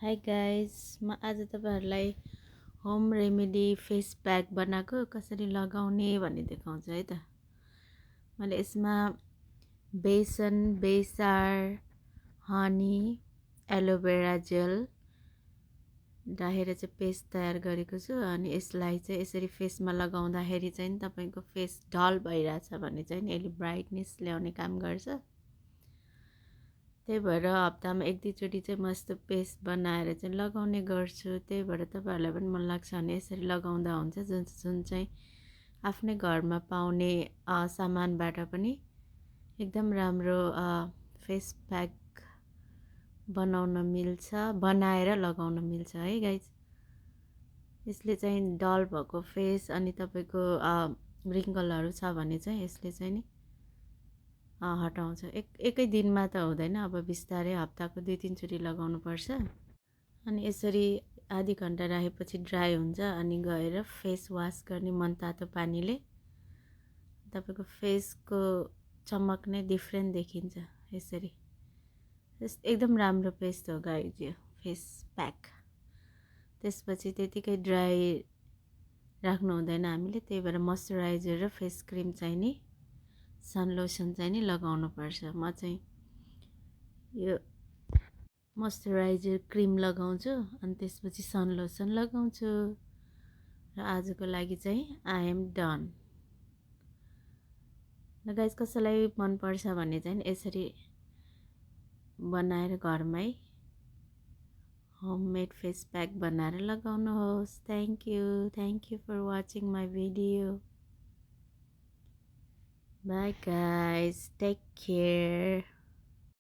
High guys, म आज तपाईहरुलाई होम रेमेडी फेस प्याक बनाएको कसरी लगाउने भन्ने देखाउँछु है त। मैले यसमा बेसन, बेसार, हनी, एलोभेरा जेल राखेर चाहिँ पेस्ट तयार गरेको छु। अनि यसलाई चाहिँ यसरी फेसमा लगाउँदाखेरि चाहिँ तपाईको फेस डल भइराछ भने चाहिँ यसले ब्राइटनेस ल्याउने काम गर्छ। त्यही भएर हप्तामा एक दुई चोटि चाहिँ म यस्तो पेस्ट बनाएर चाहिँ लगाउने गर्छु। त्यही भएर तपाईहरुलाई पनि मन लाग्छ भने यसरी लगाउँदा हुन्छ। जुन चाहिँ आफ्नै घरमा पाउने सामानबाट पनि एकदम राम्रो फेस प्याक बनाउन मिल्छ, बनाएर लगाउन मिल्छ है गाइज। यसले चाहिँ डल भएको फेस अनि तपाईको रिङ्कलहरु छ भने चाहिँ यसले चाहिँ नि हटाउँछ। एकै दिनमा त हुँदैन, अब बिस्तारै हप्ताको 2-3 चोटि लगाउनु पर्छ। अनि यसरी आधी घण्टा राखेपछि ड्राई हुन्छ अनि गएर फेस वास गर्ने मनतातो पानीले तपाईको फेसको चमक नै डिफ्रेन्ट देखिन्छ। यसरी एकदम राम्रो पेस्ट हो गाइज यो फेस प्याक। त्यसपछि त्यतिकै ड्राई राख्नु हुँदैन हामीले, त्यही भएर मोइस्चराइजर र फेस क्रिम चाहिँ नि सन लोसन चाहिँ नि लगाउनु पर्छ। म चाहिँ यो मोइस्चराइजर क्रिम लगाउँछु अनि त्यसपछि सन लोसन लगाउँछु। र आजको लागि चाहिँ आई एम डन। ल गाइस, कसैलाई मन पर्छ भने चाहिँ यसरी बनाएर घरमै होममेड फेस प्याक बनाएर लगाउनुहोस्। Thank you for watching my video. Bye guys, take care.